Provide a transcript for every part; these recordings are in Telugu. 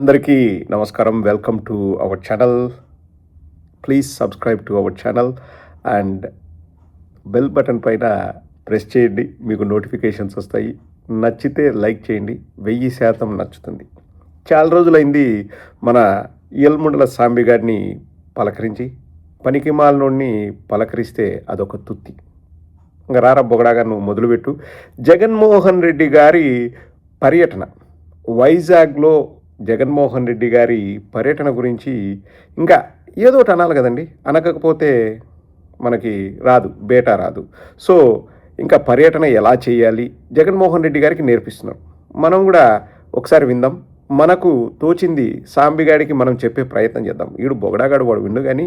అందరికీ నమస్కారం. Welcome to our channel. Please subscribe to our channel and bell button పైన ప్రెస్ చేయండి. మీకు నోటిఫికేషన్స్ వస్తాయి. నచ్చితే లైక్ చేయండి. 1000% నచ్చుతుంది. చాలా రోజులైంది మన యల్ముండల సాంబి గారిని పలకరించి, పనికిమాలినోడిని పలకరిస్తే అదొక తుత్తి. ఇంకా రారా బొగడాగా నువ్వు మొదలుపెట్టు. జగన్మోహన్ రెడ్డి గారి పర్యటన వైజాగ్లో, జగన్మోహన్ రెడ్డి గారి పర్యటన గురించి ఇంకా ఏదో ఒకటి అనాలి కదండి. అనకపోతే మనకి బేటా రాదు. సో ఇంకా పర్యటన ఎలా చేయాలి జగన్మోహన్ రెడ్డి గారికి నేర్పిస్తున్నారు. మనం కూడా ఒకసారి విందాం. మనకు తోచింది సాంబిగాడికి మనం చెప్పే ప్రయత్నం చేద్దాం. వీడు బొగడాగాడు, వాడు విండు, కానీ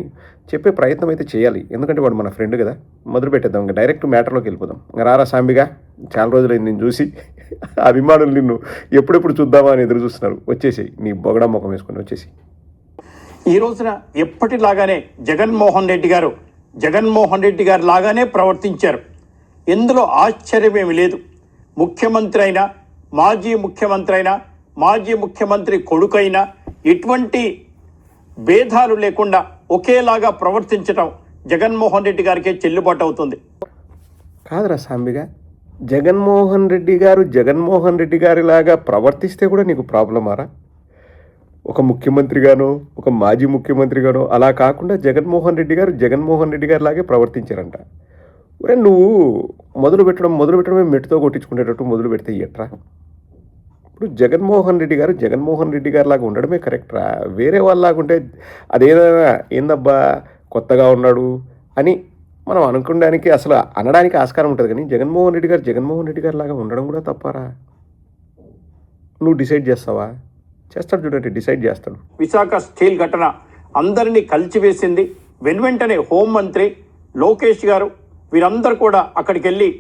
చెప్పే ప్రయత్నం అయితే చేయాలి. ఎందుకంటే వాడు మన ఫ్రెండ్ కదా. మొదలు పెట్టేద్దాం. ఇంకా డైరెక్ట్ మ్యాటర్లోకి వెళ్ళిపోదాం. ఇంకా రారా సాంబిగా, చాలా రోజులైంది నేను చూసి. అభిమానులు నిన్ను ఎప్పుడెప్పుడు చూద్దామా అని ఎదురు చూస్తున్నారు. వచ్చేసి నీ బొగడా ముఖం వేసుకొని వచ్చేసి. ఈ రోజున ఎప్పటిలాగానే జగన్మోహన్ రెడ్డి గారు లాగానే ప్రవర్తించారు. ఇందులో ఆశ్చర్యమేమి లేదు. ముఖ్యమంత్రి అయినా, మాజీ ముఖ్యమంత్రి కొడుకైనా ఎటువంటి భేదాలు లేకుండా ఒకేలాగా ప్రవర్తించడం జగన్మోహన్ రెడ్డి గారికే చెల్లుబాటు అవుతుంది. కాదురా సాంబిగా, జగన్మోహన్ రెడ్డి గారిలాగా ప్రవర్తిస్తే కూడా నీకు ప్రాబ్లమారా? ఒక ముఖ్యమంత్రిగానో, ఒక మాజీ ముఖ్యమంత్రిగానో అలా కాకుండా జగన్మోహన్ రెడ్డి గారి లాగే ప్రవర్తించారంట. నువ్వు మొదలు పెట్టడమే మెట్టుతో కొట్టించుకునేటట్టు మొదలు పెడితే ఎట్రా? ఇప్పుడు జగన్మోహన్ రెడ్డి గారి లాగా ఉండడమే కరెక్ట్రా. వేరే వాళ్ళలాగుంటే అదేదైనా ఏందబ్బా కొత్తగా ఉన్నాడు అని మనం అనుకోవడానికి, అసలు అనడానికి ఆస్కారం ఉంటుంది. కానీ జగన్మోహన్ రెడ్డి గారి లాగా ఉండడం కూడా తప్పారా? నువ్వు డిసైడ్ చేస్తావా? చేస్తాడు చూడండి, డిసైడ్ చేస్తాడు. విశాఖ స్టీల్ ఘటన అందరినీ కలిచివేసింది. వెంటనే హోంమంత్రి లోకేష్ గారు వీరందరూ కూడా అక్కడికి వెళ్ళి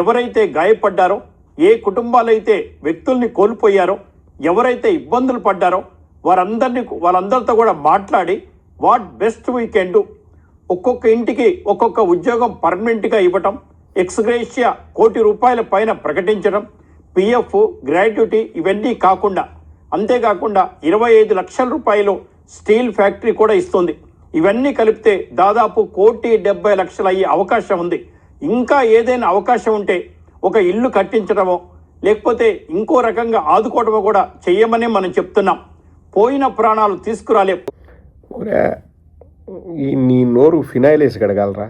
ఎవరైతే గాయపడ్డారో, ఏ కుటుంబాలైతే వ్యక్తుల్ని కోల్పోయారో, ఎవరైతే ఇబ్బందులు పడ్డారో వాళ్ళందరితో కూడా మాట్లాడి what best we can do, ఒక్కొక్క ఇంటికి ఒక్కొక్క ఉద్యోగం పర్మనెంట్గా ఇవ్వటం, ఎక్స్గ్రేషియా ₹1,00,00,000 పైన ప్రకటించడం, పిఎఫ్, గ్రాట్యుటీ ఇవన్నీ కాకుండా, అంతేకాకుండా ₹25,00,000 స్టీల్ ఫ్యాక్టరీ కూడా ఇస్తుంది. ఇవన్నీ కలిపితే దాదాపు ₹1,70,00,000 అయ్యే అవకాశం ఉంది. ఇంకా ఏదైనా అవకాశం ఉంటే ఒక ఇల్లు కట్టించడమో లేకపోతే ఇంకో రకంగా ఆదుకోవడమో కూడా చెయ్యమని మనం చెప్తున్నాం. పోయిన ప్రాణాలు తీసుకురాలేవు. నీ నోరు ఫినాయిల్ వేసి గడగలరా?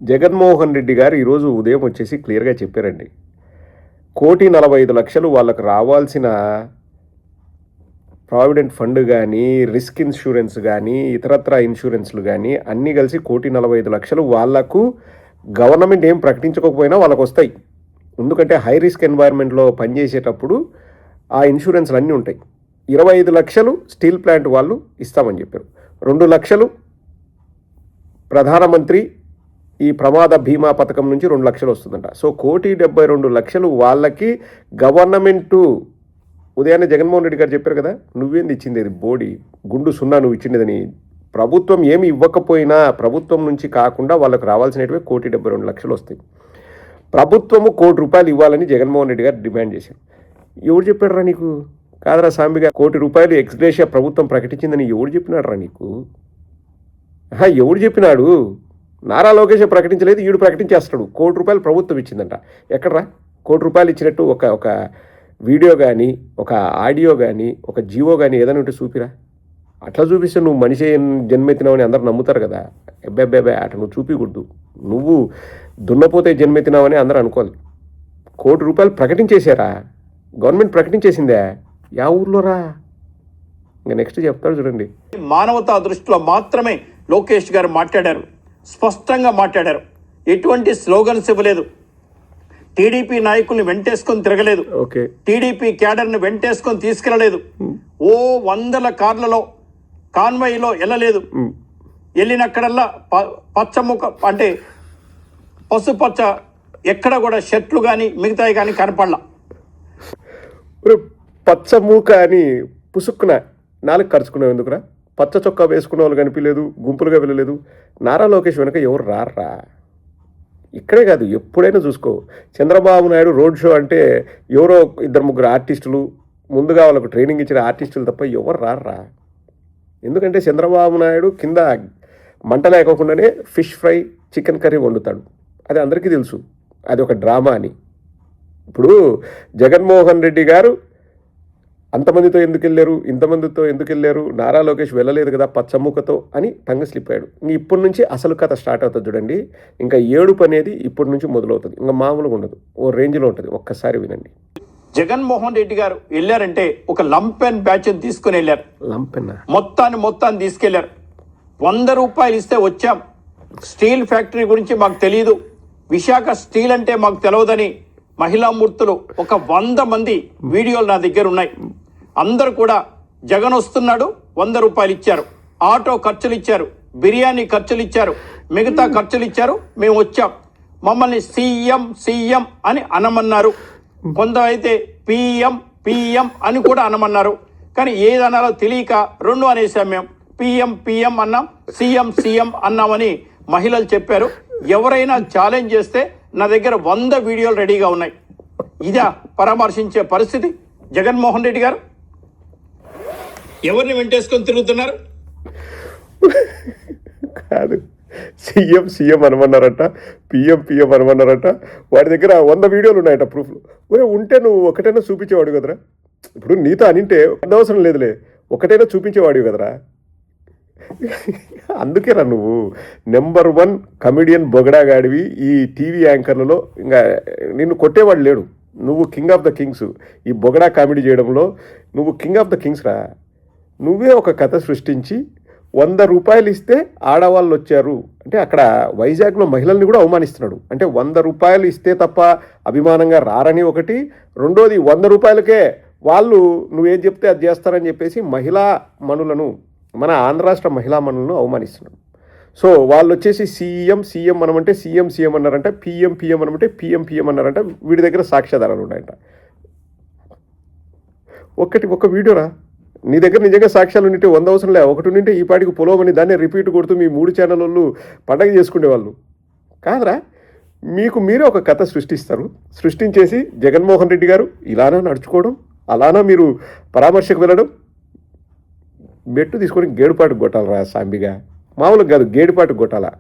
జగన్మోహన్ రెడ్డి గారు ఈరోజు ఉదయం వచ్చేసి క్లియర్గా చెప్పారండి. 1,45,00,000 వాళ్ళకు రావాల్సిన ప్రావిడెంట్ ఫండ్ కానీ, రిస్క్ ఇన్సూరెన్స్ కానీ, ఇతరత్ర ఇన్సూరెన్స్లు కానీ అన్నీ కలిసి 1,45,00,000 వాళ్లకు గవర్నమెంట్ ఏం ప్రకటించకపోయినా వాళ్ళకు వస్తాయి. ఎందుకంటే హై రిస్క్ ఎన్వైర్న్మెంట్లో పనిచేసేటప్పుడు ఆ ఇన్సూరెన్స్లు అన్నీ ఉంటాయి. 25,00,000 స్టీల్ ప్లాంట్ వాళ్ళు ఇస్తామని చెప్పారు. 2,00,000 ప్రధానమంత్రి ఈ ప్రమాద బీమా పథకం నుంచి 2,00,000 వస్తుందంట. సో 1,72,00,000 వాళ్ళకి గవర్నమెంటు ఉదయాన్నే జగన్మోహన్ రెడ్డి గారు చెప్పారు కదా, నువ్వేంది ఇచ్చింది, అది బోడి గుండు సున్నా నువ్వు ఇచ్చిండేదని. ప్రభుత్వం ఏమి ఇవ్వకపోయినా ప్రభుత్వం నుంచి కాకుండా వాళ్ళకు రావాల్సినవి 1,72,00,000 వస్తాయి. ప్రభుత్వము ₹1,00,00,000 ఇవ్వాలని జగన్మోహన్ రెడ్డి గారు డిమాండ్ చేశారు. ఎవరు చెప్పాడు రా నీకు? కాదరా సాంబిగా, ₹1,00,00,000 ఎక్స్గ్రేషియా ప్రభుత్వం ప్రకటించిందని ఎవరు చెప్పినాడు రా నీకు? ఎవడు చెప్పినాడు? నారా లోకేష్ ప్రకటించలేదు, ఈడు ప్రకటించేస్తాడు. ₹1,00,00,000 ప్రభుత్వం ఇచ్చిందంట. ఎక్కడరా ₹1,00,00,000 ఇచ్చినట్టు ఒక వీడియో కానీ, ఒక ఆడియో కానీ, ఒక జీవో కానీ ఏదైనా ఉంటే చూపిరా. అట్లా చూపిస్తే నువ్వు మనిషి జన్మెత్తినావని అందరు నమ్ముతారు కదా. అట్లా నువ్వు చూపించకూడదు. నువ్వు దున్నపోతే జన్మెత్తినావని అందరూ అనుకోవాలి. ₹1,00,00,000 ప్రకటించేశారా? గవర్నమెంట్ ప్రకటించేసిందే. యా ఊర్లోరా? ఇంకా నెక్స్ట్ చెప్తాడు చూడండి. మానవతా దృష్టిలో మాత్రమే లోకేష్ గారు మాట్లాడారు, స్పష్టంగా మాట్లాడారు. ఎటువంటి స్లోగన్స్ ఇవ్వలేదు. టీడీపీ నాయకుల్ని వెంటేసుకొని తిరగలేదు. టీడీపీ క్యాడర్ని వెంటేసుకొని తీసుకెళ్ళలేదు. 100 కార్లలో కాన్వాయ్లో వెళ్ళలేదు. వెళ్ళినక్కడల్లా పచ్చముఖ అంటే పసుపచ్చ, ఎక్కడ కూడా షర్ట్లు కానీ మిగతాయి కానీ కనపడలా. పచ్చమూక అని పుసుక్కున 4 ఖర్చుకున్నావు ఎందుకురా? పచ్చ చొక్కా వేసుకున్న వాళ్ళు కనిపించలేదు, గుంపులుగా వెళ్ళలేదు. నారా లోకేష్ వెనక ఎవరు రారా? ఇక్కడే కాదు, ఎప్పుడైనా చూసుకో. చంద్రబాబు నాయుడు రోడ్ షో అంటే ఎవరో 2-3 ఆర్టిస్టులు, ముందుగా వాళ్ళకు ట్రైనింగ్ ఇచ్చిన ఆర్టిస్టులు తప్ప ఎవరు రారా. ఎందుకంటే చంద్రబాబు నాయుడు కింద మంట లేకోకుండానే ఫిష్ ఫ్రై చికెన్ కర్రీ వండుతాడు, అది అందరికీ తెలుసు, అది ఒక డ్రామా అని. ఇప్పుడు జగన్మోహన్ రెడ్డి గారు అంతమందితో ఎందుకు వెళ్ళారు, ఇంతమందితో ఎందుకు వెళ్ళారు, నారా లోకేష్ వెళ్ళలేదు కదా పచ్చముక్కతో అని టంగ స్లిప్ అయ్యాడు. ఇంక ఇప్పటి నుంచి అసలు కథ స్టార్ట్ అవుతుంది చూడండి. ఇంకా ఏడుపు అనేది ఇప్పటి నుంచి మొదలవుతుంది, ఇంకా మామూలుగా ఉండదు, ఓ రేంజ్లో ఉంటుంది. ఒక్కసారి వినండి. జగన్మోహన్ రెడ్డి గారు వెళ్ళారంటే ఒక లంపెన్ బ్యాచ్ తీసుకుని వెళ్ళారు. లంపెన్నా మొత్తాన్ని తీసుకెళ్లారు. 100 రూపాయలు ఇస్తే వచ్చాం. స్టీల్ ఫ్యాక్టరీ గురించి మాకు తెలియదు, విశాఖ స్టీల్ అంటే మాకు తెలియదని మహిళామూర్తులు ఒక 100 మంది వీడియోలు నా దగ్గర ఉన్నాయి. అందరూ కూడా జగన్ వస్తున్నాడు 100 రూపాయలు ఇచ్చారు, ఆటో ఖర్చులు ఇచ్చారు, బిర్యానీ ఖర్చులు ఇచ్చారు, మిగతా ఖర్చులు ఇచ్చారు, మేము వచ్చాం. మమ్మల్ని సీఎం అని అనమన్నారు. కొందరైతే పిఎం అని కూడా అనమన్నారు. కానీ ఏదనాలో తెలియక 2 అనేసాం. మేము పిఎం అన్నాం, సీఎం అన్నామని మహిళలు చెప్పారు. ఎవరైనా ఛాలెంజ్ చేస్తే నా దగ్గర 100 వీడియోలు రెడీగా ఉన్నాయి. ఇదా పరామర్శించే పరిస్థితి జగన్మోహన్ రెడ్డి గారు? ఎవరిని వెంటేసుకొని తిరుగుతున్నారు? కాదు, సీఎం అనమన్నారట, పిఎం అనమన్నారట. వాడి దగ్గర 100 వీడియోలు ఉన్నాయట ప్రూఫ్లు. ఒరే ఉంటే నువ్వు ఒకటైనా చూపించేవాడు కదరా. ఇప్పుడు నీతో అనింటే అవసరం లేదులే, ఒకటైనా చూపించేవాడివి కదరా. అందుకేరా నువ్వు నెంబర్ 1 కమెడియన్ బొగడాగాడివి. ఈ టీవీ యాంకర్లలో ఇంకా నిన్ను కొట్టేవాడు లేడు. నువ్వు కింగ్ ఆఫ్ ద కింగ్స్. ఈ బొగడా కామెడీ చేయడంలో నువ్వు కింగ్ ఆఫ్ ద కింగ్స్ రా. నువ్వే ఒక కథ సృష్టించి 100 రూపాయలు ఇస్తే ఆడవాళ్ళు వచ్చారు అంటే అక్కడ వైజాగ్లో మహిళల్ని కూడా అవమానిస్తున్నాడు. అంటే 100 రూపాయలు ఇస్తే తప్ప అభిమానంగా రారని ఒకటి, రెండోది 100 రూపాయలకే వాళ్ళు నువ్వేం చెప్తే అది చేస్తారని చెప్పేసి మహిళా మనులను, మన ఆంధ్ర రాష్ట్ర మహిళా మనులను అవమానిస్తున్నాడు. సో వాళ్ళు వచ్చేసి సీఎం అనమంటే సీఎం అన్నారంట, పిఎం అనమంటే పిఎం అన్నారంట. వీడి దగ్గర సాక్ష్యాధారాలు ఉన్నాయంట. ఒక వీడియోరా, నీ దగ్గర నిజంగా సాక్ష్యాలు ఉంటే 100 అవసరం లే, ఒకటి ఉంటే ఈ పాటికి పొలవని దాన్ని రిపీట్ కొడుతూ మీ 3 ఛానల్ వాళ్ళు పండగ చేసుకునేవాళ్ళు కాదురా. మీకు మీరే ఒక కథ సృష్టించేసి జగన్మోహన్ రెడ్డి గారు ఇలానా నడుచుకోవడం, అలానా మీరు పరామర్శకు వెళ్ళడం, బెట్టు తీసుకొని గేడుపాటు కొట్టాలరా సాంబిగా. మామూలుగా కాదు, గేడుపాటు కొట్టాలా.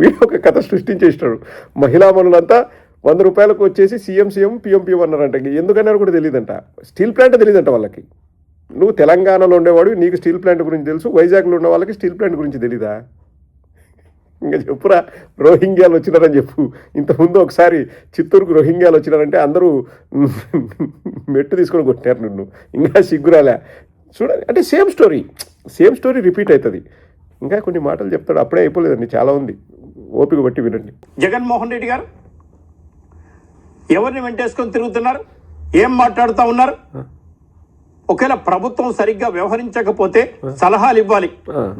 వీడు ఒక కథ సృష్టించేసినాడు. మహిళా మనులంతా 100 రూపాయలకు వచ్చేసి సీఎం పిఎం అన్నారంట. ఎందుకన్నారు కూడా తెలియదంట. స్టీల్ ప్లాంట్ తెలియదంట వాళ్ళకి. నువ్వు తెలంగాణలో ఉండేవాడు, నీకు స్టీల్ ప్లాంట్ గురించి తెలుసు, వైజాగ్లో ఉన్న వాళ్ళకి స్టీల్ ప్లాంట్ గురించి తెలీదా? ఇంకా చెప్పురా, రోహింగ్యాలు వచ్చినారని చెప్పు. ఇంతకుముందు ఒకసారి చిత్తూరుకు రోహింగ్యాలు వచ్చినారంటే అందరూ మెట్టు తీసుకొని కొట్టారు నిన్ను. ఇంకా సిగ్గురాలే చూడాలి. అంటే సేమ్ స్టోరీ రిపీట్ అవుతుంది. ఇంకా కొన్ని మాటలు చెప్తాడు, అప్పుడే అయిపోలేదండి, చాలా ఉంది, ఓపిక బట్టి వినండి. జగన్మోహన్ రెడ్డి గారు ఎవరిని వెంటేసుకొని తిరుగుతున్నారు? ఏం మాట్లాడుతూ ఉన్నారు? ఒకవేళ ప్రభుత్వం సరిగ్గా వ్యవహరించకపోతే సలహాలు ఇవ్వాలి,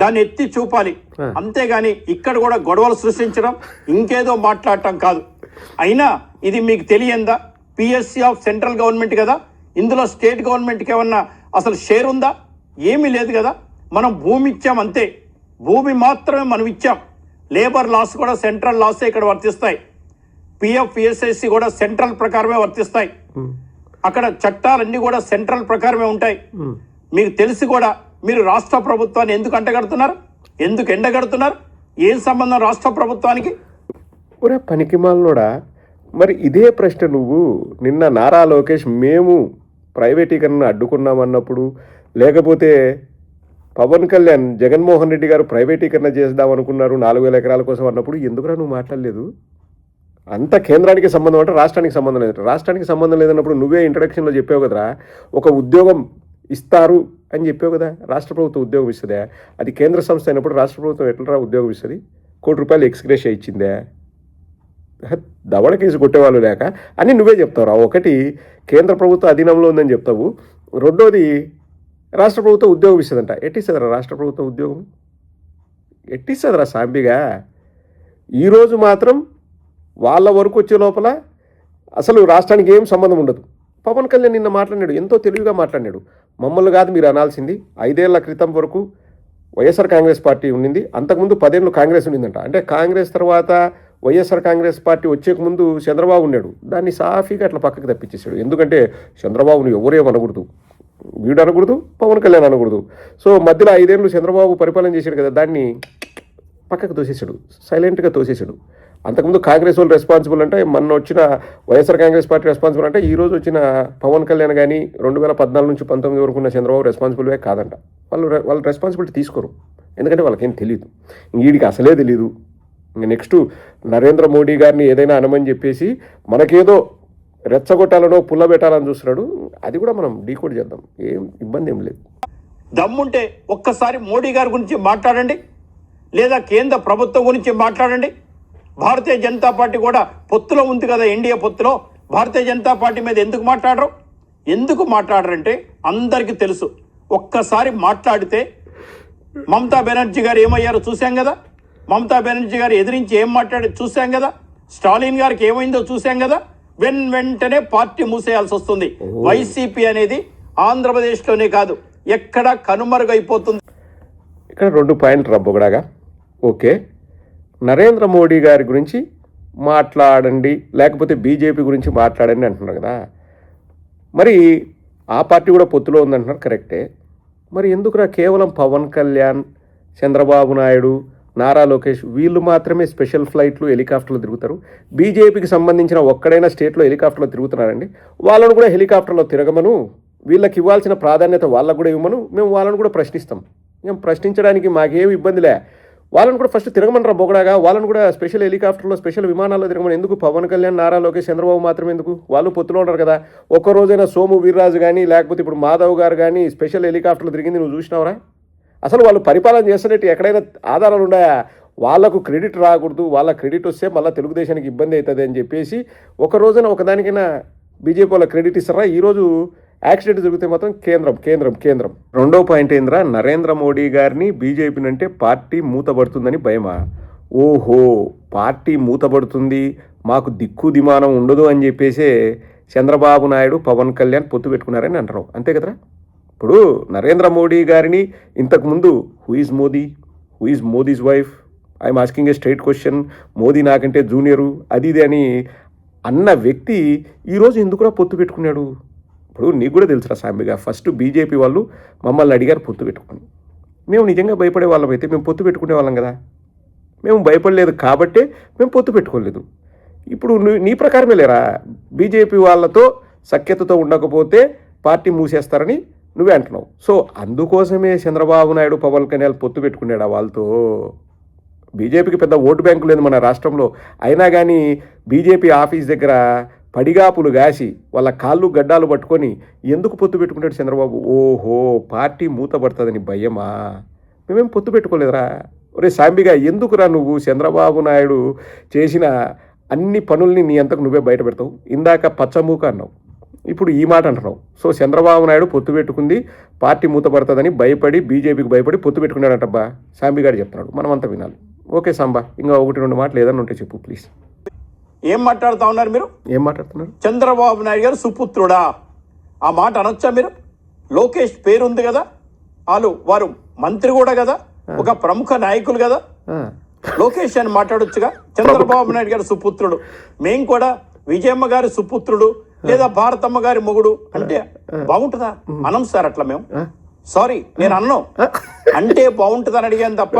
దాన్ని ఎత్తి చూపాలి. అంతేగాని ఇక్కడ కూడా గొడవలు సృష్టించడం, ఇంకేదో మాట్లాడటం కాదు. అయినా ఇది మీకు తెలియందా? పిఎస్సి ఆఫ్ సెంట్రల్ గవర్నమెంట్ కదా, ఇందులో స్టేట్ గవర్నమెంట్కి ఏమన్నా అసలు షేర్ ఉందా? ఏమీ లేదు కదా. మనం భూమి ఇచ్చాం అంతే, భూమి మాత్రమే మనం ఇచ్చాం. లేబర్ లాస్ కూడా సెంట్రల్ లాసే ఇక్కడ వర్తిస్తాయి. పిఎఫ్ ఈఎస్ఐసి కూడా సెంట్రల్ ప్రకారమే వర్తిస్తాయి. అక్కడ చట్టాలన్నీ కూడా సెంట్రల్ ప్రకారమే ఉంటాయి. మీకు తెలిసి కూడా మీరు రాష్ట్ర ప్రభుత్వాన్ని ఎందుకు అంటగడుతున్నారు? ఎందుకు ఎండగడుతున్నారు? ఏం సంబంధం రాష్ట్ర ప్రభుత్వానికి? ఒరే పనికిమాలనోడా, మరి ఇదే ప్రశ్న నువ్వు నిన్న నారా లోకేష్ మేము ప్రైవేటీకరణను అడ్డుకున్నామన్నప్పుడు, లేకపోతే పవన్ కళ్యాణ్ జగన్మోహన్ రెడ్డి గారు ప్రైవేటీకరణ చేద్దామనుకున్నారు 4,000 ఎకరాల కోసం అన్నప్పుడు ఎందుకురా నువ్వు మాట్లాడలేదు? అంత కేంద్రానికి సంబంధం అంటే రాష్ట్రానికి సంబంధం లేదు. రాష్ట్రానికి సంబంధం లేదన్నప్పుడు నువ్వే ఇంట్రడక్షన్లో చెప్పావు కదరా, ఒక ఉద్యోగం ఇస్తారు అని చెప్పావు కదా. రాష్ట్ర ప్రభుత్వం ఉద్యోగం ఇస్తుందా? అది కేంద్ర సంస్థ అయినప్పుడు రాష్ట్ర ప్రభుత్వం ఎట్లా ఉద్యోగం ఇస్తుంది? ₹1 కోటి ఎక్స్గ్రేషియా ఇచ్చిందే? దవడ కేసు కొట్టేవాళ్ళు లేక అని నువ్వే చెప్తావురా. ఒకటి కేంద్ర ప్రభుత్వ అధీనంలో ఉందని చెప్తావు, రెండోది రాష్ట్ర ప్రభుత్వం ఉద్యోగం ఇస్తుందంట. ఎట్టిస్తుందిరా రాష్ట్ర ప్రభుత్వం ఉద్యోగం? ఎట్టిస్తుందిరా సాంబిగా? ఈరోజు మాత్రం వాళ్ళ వరకు వచ్చే లోపల అసలు రాష్ట్రానికి ఏం సంబంధం ఉండదు. పవన్ కళ్యాణ్ నిన్న మాట్లాడాడు, ఎంతో తెలివిగా మాట్లాడాడు. మమ్మల్ని కాదు మీరు అనాల్సింది, 5 ఏళ్ల క్రితం వరకు వైఎస్ఆర్ కాంగ్రెస్ పార్టీ ఉండింది, అంతకుముందు 10 ఏళ్ళు కాంగ్రెస్ ఉండిందంట. అంటే కాంగ్రెస్ తర్వాత వైఎస్ఆర్ కాంగ్రెస్ పార్టీ వచ్చేక ముందు చంద్రబాబు ఉన్నాడు, దాన్ని సాఫీగా అట్లా పక్కకి తప్పించేశాడు. ఎందుకంటే చంద్రబాబును ఎవరేమనకూడదు, వీడు అనకూడదు, పవన్ కళ్యాణ్ అనకూడదు. సో మధ్యలో 5 ఏళ్ళు చంద్రబాబు పరిపాలన చేశాడు కదా, దాన్ని పక్కకు తోసేశాడు, సైలెంట్గా తోసేశాడు. అంతకుముందు కాంగ్రెస్ వాళ్ళు రెస్పాన్సిబుల్ అంటే, మొన్న వచ్చిన వైఎస్ఆర్ కాంగ్రెస్ పార్టీ రెస్పాన్సిబుల్ అంటే, ఈ రోజు వచ్చిన పవన్ కళ్యాణ్ కానీ 2014 నుంచి 19 వరకు ఉన్న చంద్రబాబు రెస్పాన్సిబుల్వే కాదంట. వాళ్ళు రెస్పాన్సిబిలిటీ తీసుకోరు, ఎందుకంటే వాళ్ళకేం తెలియదు, వీడికి అసలే తెలియదు. ఇంకా నెక్స్ట్ నరేంద్ర మోడీ గారిని ఏదైనా అనమని చెప్పేసి మనకేదో రెచ్చగొట్టాలనో పుల్లబెట్టాలని చూస్తున్నాడు. అది కూడా మనం డీకోడ్ చేద్దాం, ఏం ఇబ్బంది ఏం లేదు. దమ్ముంటే ఒక్కసారి మోడీ గారి గురించి మాట్లాడండి, లేదా కేంద్ర ప్రభుత్వం గురించి మాట్లాడండి. భారతీయ జనతా పార్టీ కూడా పొత్తులో ఉంది కదా, ఎన్డీఏ పొత్తులో. భారతీయ జనతా పార్టీ మీద ఎందుకు మాట్లాడరంటే అందరికీ తెలుసు. ఒక్కసారి మాట్లాడితే మమతా బెనర్జీ గారు ఏమయ్యారో చూసాం కదా, మమతా బెనర్జీ గారు ఎదిరించి ఏం మాట్లాడి చూసాం కదా, స్టాలిన్ గారికి ఏమైందో చూసాం కదా. వెంటనే పార్టీ మూసేయాల్సి వస్తుంది. వైసీపీ అనేది ఆంధ్రప్రదేశ్లోనే కాదు, ఎక్కడ కనుమరుగైపోతుంది. ఇక్కడ 2 పాయింట్లు రబ్బొగడాగా. ఓకే, నరేంద్ర మోడీ గారి గురించి మాట్లాడండి, లేకపోతే బీజేపీ గురించి మాట్లాడండి అంటున్నారు కదా. మరి ఆ పార్టీ కూడా పొత్తులో ఉందంటున్నారు, కరెక్టే. మరి ఎందుకురా కేవలం పవన్ కళ్యాణ్, చంద్రబాబు నాయుడు, నారా లోకేష్ వీళ్ళు మాత్రమే స్పెషల్ ఫ్లైట్లు, హెలికాప్టర్లు తిరుగుతారు? బీజేపీకి సంబంధించిన ఒక్కడైనా స్టేట్లో హెలికాప్టర్లో తిరుగుతున్నారండి. వాళ్ళను కూడా హెలికాప్టర్లో తిరగమను, వీళ్ళకి ఇవ్వాల్సిన ప్రాధాన్యత వాళ్ళకు కూడా ఇవ్వమను, మేము వాళ్ళను కూడా ప్రశ్నిస్తాం. మేము ప్రశ్నించడానికి మాకేం ఇబ్బందిలే. వాళ్ళని కూడా ఫస్ట్ తిరగమనరా బొగడాగా, వాళ్ళని కూడా స్పెషల్ హెలికాప్టర్లో, స్పెషల్ విమానాల్లో తిరగమని. ఎందుకు పవన్ కళ్యాణ్, నారా లోకేష్, చంద్రబాబు మాత్రమే ఎందుకు? వాళ్ళు పొత్తులో ఉన్నారు కదా. ఒక్కరోజైనా సోము వీర్రాజు కానీ, లేకపోతే ఇప్పుడు మాధవ్ గారు కానీ స్పెషల్ హెలికాప్టర్లు తిరిగింది నువ్వు చూసినావురా? అసలు వాళ్ళు పరిపాలన చేస్తున్నట్టు ఎక్కడైనా ఆధారాలు ఉన్నాయా? వాళ్ళకు క్రెడిట్ రాకూడదు, వాళ్ళ క్రెడిట్ వస్తే మళ్ళీ తెలుగుదేశానికి ఇబ్బంది అవుతుంది అని చెప్పేసి ఒక రోజున ఒకదానికైనా బీజేపీ వాళ్ళ క్రెడిట్ ఇస్తారా? ఈరోజు యాక్సిడెంట్ జరిగితే మాత్రం కేంద్రం. 2వ పాయింట్ ఏంద్రా, నరేంద్ర మోడీ గారిని బీజేపీని అంటే పార్టీ మూతబడుతుందని భయమా? ఓహో, పార్టీ మూతబడుతుంది, మాకు దిక్కు దిమానం ఉండదు అని చెప్పేసే చంద్రబాబు నాయుడు, పవన్ కళ్యాణ్ పొత్తు పెట్టుకున్నారని అంటారు, అంతే కదరా? ఇప్పుడు నరేంద్ర మోడీ గారిని ఇంతకుముందు who is Modi's wife, I'm asking A straight question, Modi నాకంటే జూనియరు అది ఇది అని అన్న వ్యక్తి ఈరోజు ఎందుకురా పొత్తు పెట్టుకున్నాడు? ఇప్పుడు నీకు కూడా తెలుసురా సాంబిగా, ఫస్ట్ బీజేపీ వాళ్ళు మమ్మల్ని అడిగారు పొత్తు పెట్టుకుని. మేము నిజంగా భయపడే వాళ్ళం అయితే మేము పొత్తు పెట్టుకునే వాళ్ళం కదా. మేము భయపడలేదు కాబట్టే మేము పొత్తు పెట్టుకోలేదు. ఇప్పుడు నీ ప్రకారమే లేరా, బీజేపీ వాళ్ళతో సఖ్యతతో ఉండకపోతే పార్టీ మూసేస్తారని నువ్వే అంటున్నావు. సో అందుకోసమే చంద్రబాబు నాయుడు, పవన్ కళ్యాణ్ పొత్తు పెట్టుకున్నాడు వాళ్ళతో. బీజేపీకి పెద్ద ఓటు బ్యాంకు లేదు మన రాష్ట్రంలో, అయినా కానీ బీజేపీ ఆఫీస్ దగ్గర పడిగాపులు గాసి వాళ్ళ కాళ్ళు గడ్డాలు పట్టుకొని ఎందుకు పొత్తు పెట్టుకుంటాడు చంద్రబాబు? ఓహో, పార్టీ మూతపడుతుందని భయమా? మేమేం పొత్తు పెట్టుకోలేదురా. ఒరే సాంబిగా, ఎందుకురా నువ్వు చంద్రబాబు నాయుడు చేసిన అన్ని పనుల్ని నీ అంతకు నువ్వే బయట పెడతావు? ఇందాక పచ్చమూక అన్నావు, ఇప్పుడు ఈ మాట అంటున్నావు. సో చంద్రబాబు నాయుడు పొత్తు పెట్టుకుంది, పార్టీ మూతపడుతుందని భయపడి, బీజేపీకి భయపడి పొత్తు పెట్టుకున్నాడంటబ్బా. సాంబిగాడు చెప్తున్నాడు, మనమంతా వినాలి. ఓకే సాంబా, ఇంకా 1-2 మాటలు ఏదన్నా ఉంటే చెప్పు ప్లీజ్. ఏం మాట్లాడుతూ ఉన్నారు మీరు? ఏం మాట్లాడుతున్నారు? చంద్రబాబు నాయుడు గారు సుపుత్రుడా, ఆ మాట అనొచ్చా మీరు? లోకేష్ పేరుంది కదా, వారు మంత్రి కూడా కదా, ఒక ప్రముఖ నాయకులు కదా, లోకేష్ అని మాట్లాడొచ్చుగా. చంద్రబాబు నాయుడు గారు సుపుత్రుడు, మేం కూడా విజయమ్మ గారి సుపుత్రుడు లేదా భారతమ్మ గారి మొగుడు అంటే బాగుంటుందా? అనం సార్ అట్లా మేము. సారీ, నేను అన్నాం అంటే బాగుంటుందని అడిగాను తప్ప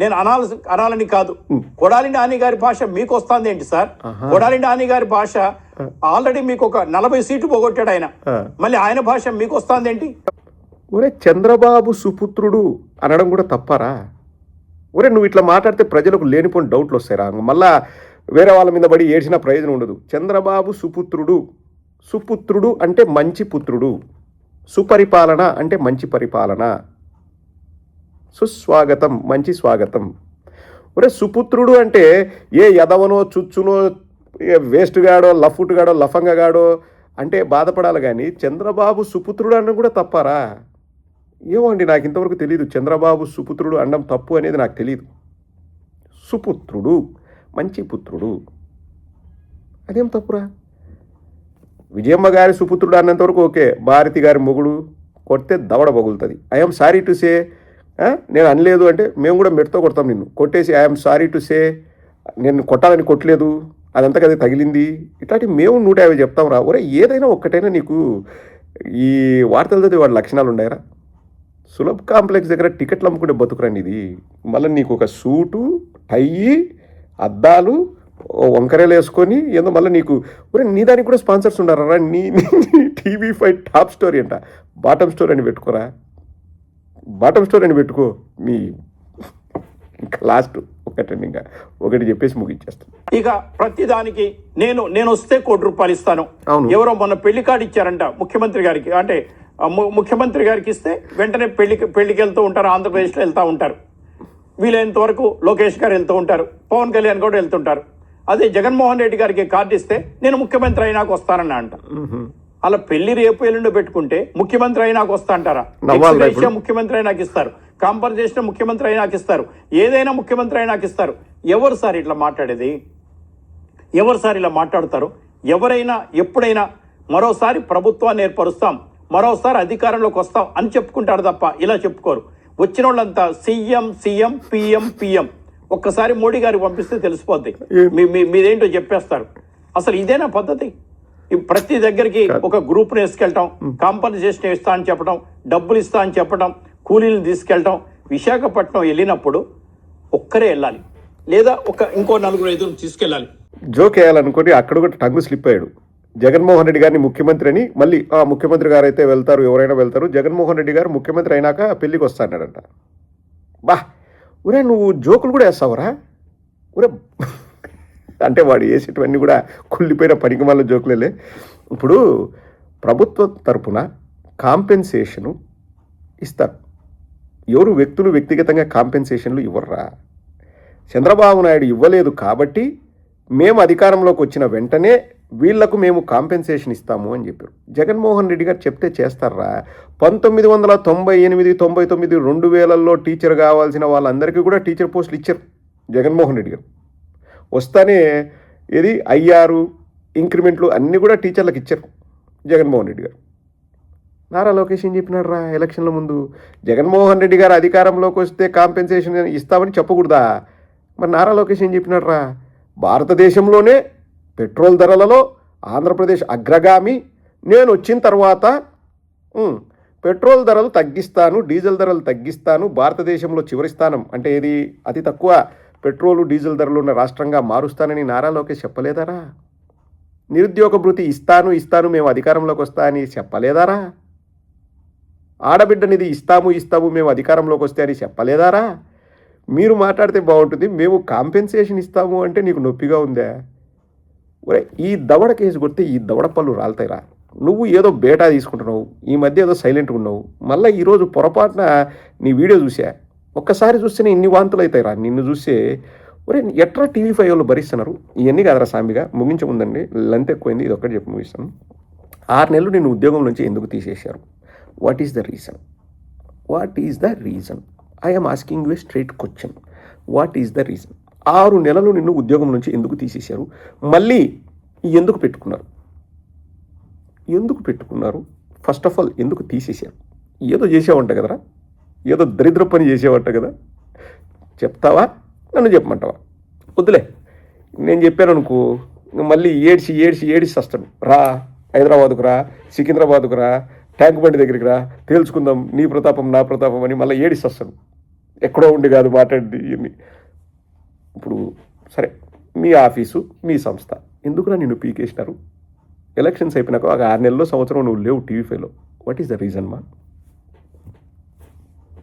నేను అనాలని కాదు. కొడాలి నాని గారి భాష మీకు వస్తుంది ఏంటి సార్? కొడాలి నాని గారి భాష ఆల్రెడీ మీకు ఒక 40 సీట్లు పోగొట్టాడు ఆయన, మళ్ళీ ఆయన భాష మీకు వస్తుంది ఏంటి? ఒరే, చంద్రబాబు సుపుత్రుడు అనడం కూడా తప్పారా? ఒరే, నువ్వు ఇట్లా మాట్లాడితే ప్రజలకు లేనిపోయిన డౌట్లు వస్తాయిరా, మళ్ళా వేరే వాళ్ళ మీద పడి ఏడ్చిన ప్రయోజనం ఉండదు. చంద్రబాబు సుపుత్రుడు అంటే మంచి పుత్రుడు, సుపరిపాలన అంటే మంచి పరిపాలన, సుస్వాగతం మంచి స్వాగతం. ఒరే, సుపుత్రుడు అంటే ఏ యదవనో చుచ్చునో వేస్ట్ గాడో లఫుట్ గాడో లఫంగగాడో అంటే బాధపడాలి కానీ చంద్రబాబు సుపుత్రుడు అనడం కూడా తప్పారా? ఏమో అండి, నాకు ఇంతవరకు తెలియదు చంద్రబాబు సుపుత్రుడు అనడం తప్పు అనేది నాకు తెలియదు. సుపుత్రుడు, మంచి పుత్రుడు, అదేం తప్పురా? విజయమ్మ గారి సుపుత్రుడు అన్నంతవరకు ఓకే, భారతి గారి మొగుడు కొడితే దవడ పగులుతుంది. ఐఎమ్ సారీ టు సే, నేను అనలేదు అంటే మేము కూడా మెట్టుతో కొడతాం నిన్ను కొట్టేసి. ఐఎమ్ సారీ టు సే నేను కొట్టాలని కొట్టలేదు, అదంతా కదా తగిలింది, ఇట్లాంటివి మేము 150 చెప్తాం రా. ఒరే ఏదైనా ఒక్కటైనా నీకు ఈ వార్తలు చదివే వాడి లక్షణాలు ఉన్నాయరా? సులభ్ కాంప్లెక్స్ దగ్గర టికెట్లు అమ్ముకుంటే బతుకురండి ఇది. మళ్ళీ నీకు ఒక సూటు, టై, అద్దాలు, వంకరేలు వేసుకొని ఏదో మళ్ళీ నీకు ఒరే నీ దానికి కూడా స్పాన్సర్స్ ఉండారా? నీ TV5 టాప్ స్టోరీ అంట, బాటమ్ స్టోరీ అని పెట్టుకోరా, బాటమ్ స్టోరీ అని పెట్టుకో. మీ ఇంకా లాస్ట్ ఒకటి చెప్పేసి ముగించేస్తాను. ఇక ప్రతిదానికి నేను వస్తే ₹1,00,00,000 ఇస్తాను. అవును. ఎవరో మొన్న పెళ్లి కార్డు ఇచ్చారంట ముఖ్యమంత్రి గారికి. అంటే ముఖ్యమంత్రి గారికి ఇస్తే వెంటనే పెళ్లికి వెళ్తూ ఉంటారు, ఆంధ్రప్రదేశ్లో వెళ్తూ ఉంటారు. వీలైనంత వరకు లోకేష్ గారు వెళ్తూ ఉంటారు, పవన్ కళ్యాణ్ కూడా వెళ్తుంటారు. అదే జగన్మోహన్ రెడ్డి గారికి కార్డు ఇస్తే నేను ముఖ్యమంత్రి అయినాక వస్తానన్నా అంట. అలా పెళ్లి రేపు ఎల్లుండి పెట్టుకుంటే ముఖ్యమంత్రి అయినాక వస్తా అంటారా? ముఖ్యమంత్రి అయినాక ఇస్తారు, కాంపన్సేషన్ ముఖ్యమంత్రి అయినాక ఇస్తారు, ఏదైనా ముఖ్యమంత్రి అయినాక ఇస్తారు. ఎవరు సార్ ఇట్లా మాట్లాడేది? ఎవరు సార్ ఇలా మాట్లాడతారు? ఎవరైనా ఎప్పుడైనా మరోసారి ప్రభుత్వాన్ని ఏర్పరుస్తాం, మరోసారి అధికారంలోకి వస్తాం అని చెప్పుకుంటారు తప్ప ఇలా చెప్పుకోరు. వచ్చిన వాళ్ళంతా సీఎం సీఎం పిఎం పిఎం. ఒక్కసారి మోడీ గారికి పంపిస్తే తెలిసిపోద్ది, మీదేంటో చెప్పేస్తారు. అసలు ఇదేనా పద్ధతి? ప్రతి దగ్గరికి ఒక గ్రూప్ని వేసుకెళ్ళటం, కాంపన్సేషన్ ఇస్తా అని చెప్పడం, డబ్బులు ఇస్తా అని చెప్పడం, కూలీలను తీసుకెళ్ళటం. విశాఖపట్నం వెళ్ళినప్పుడు ఒక్కరే వెళ్ళాలి, లేదా ఇంకో 4-5 తీసుకెళ్ళాలి. జోక్ వేయాలనుకుని అక్కడ కూడా టంగు స్లిప్ అయ్యాడు. జగన్మోహన్ రెడ్డి గారిని ముఖ్యమంత్రి అని, మళ్ళీ ముఖ్యమంత్రి గారు అయితే వెళ్తారు, ఎవరైనా వెళ్తారు, జగన్మోహన్ రెడ్డి గారు ముఖ్యమంత్రి అయినాక పెళ్ళికి వస్తాడట. బా ఒరే నువ్వు జోకులు కూడా వేస్తావురా ఒరే. అంటే వాడు వేసేటివన్నీ కూడా కుళ్ళిపోయిన పనికిమాల జోకులే. ఇప్పుడు ప్రభుత్వం తరపున కాంపెన్సేషను ఇస్తారు. ఎవరు వ్యక్తులు వ్యక్తిగతంగా కాంపెన్సేషన్లు ఇవ్వర్రా? చంద్రబాబు నాయుడు ఇవ్వలేదు కాబట్టి మేము అధికారంలోకి వచ్చిన వెంటనే వీళ్లకు మేము కాంపెన్సేషన్ ఇస్తాము అని చెప్పారు. జగన్మోహన్ రెడ్డి గారు చెప్తే చేస్తారా? 1998, 99, 2000లో టీచర్ కావాల్సిన వాళ్ళందరికీ కూడా టీచర్ పోస్టులు ఇచ్చారు జగన్మోహన్ రెడ్డి గారు. వస్తానే ఏది IR ఇంక్రిమెంట్లు అన్నీ కూడా టీచర్లకు ఇచ్చారు జగన్మోహన్ రెడ్డి గారు. నారా లోకేష్ ఏం చెప్పినాడు రా ఎలక్షన్ల ముందు? జగన్మోహన్ రెడ్డి గారు అధికారంలోకి వస్తే కాంపెన్సేషన్ ఇస్తామని చెప్పకూడదా? మరి నారా లోకేష్ ఏం చెప్పినాడు రా? భారతదేశంలోనే పెట్రోల్ ధరలలో ఆంధ్రప్రదేశ్ అగ్రగామి, నేను వచ్చిన తర్వాత పెట్రోల్ ధరలు తగ్గిస్తాను, డీజిల్ ధరలు తగ్గిస్తాను, భారతదేశంలో చివరి స్థానం అంటే ఏది అతి తక్కువ పెట్రోలు డీజిల్ ధరలు ఉన్న రాష్ట్రంగా మారుస్తానని నారా లోకేష్ చెప్పలేదారా? నిరుద్యోగ భృతి ఇస్తాను మేము అధికారంలోకి వస్తా అని చెప్పలేదారా? ఆడబిడ్డనిది ఇస్తాము మేము అధికారంలోకి వస్తే అని చెప్పలేదారా? మీరు మాట్లాడితే బాగుంటుంది, మేము కాంపెన్సేషన్ ఇస్తాము అంటే నీకు నొప్పిగా ఉందా? ఒరే ఈ దవడ కేసు కొడితే ఈ దవడ పళ్ళు రాలుతాయిరా. నువ్వు ఏదో బేటా తీసుకుంటున్నావు, ఈ మధ్య ఏదో సైలెంట్గా ఉన్నావు, మళ్ళీ ఈరోజు పొరపాటున నీ వీడియో చూసా, ఒక్కసారి చూస్తేనే ఇన్ని వాంతులు అవుతాయిరా నిన్ను చూస్తే. ఒరే ఎట్లా TV5 వాళ్ళు భరిస్తున్నారు? ఇవన్నీ కాదరా సాంబిగా. ముగించముందండి, లెంత్ ఎక్కువైంది, ఇది ఒక్కటి చెప్పి ముగిస్తాను. 6 నెలలు నిన్ను ఉద్యోగం నుంచి ఎందుకు తీసేశారు? What is the reason? I am asking you a straight question. What is the reason? 6 నెలలు నిన్ను ఉద్యోగం నుంచి ఎందుకు తీసేశారు? మళ్ళీ ఎందుకు పెట్టుకున్నారు? ఫస్ట్ ఆఫ్ ఆల్ ఎందుకు తీసేశారు? ఏదో చేసావంట కదరా, ఏదో దరిద్ర పని చేసేవంట కదా. చెప్తావా? నన్ను చెప్పమంటావా? వద్దులే, నేను చెప్పాను అనుకో మళ్ళీ ఏడ్చి వస్తాను. రా హైదరాబాదుకు రా, సికింద్రాబాదుకు రా, ట్యాంక్ బండి దగ్గరికి రా, తేల్చుకుందాం నీ ప్రతాపం నా ప్రతాపం అని మళ్ళీ వస్తాను. ఎక్కడో ఉండి కాదు మాట్లాడింది ఇవన్నీ. ఇప్పుడు సరే, మీ ఆఫీసు మీ సంస్థ ఎందుకురా నిన్ను పీకేసినారు? ఎలక్షన్స్ అయిపోయినాక ఒక 6 నెలల్లో సంవత్సరం నువ్వు లేవు TV5లో. వాట్ ఈస్ ద రీజన్ మా?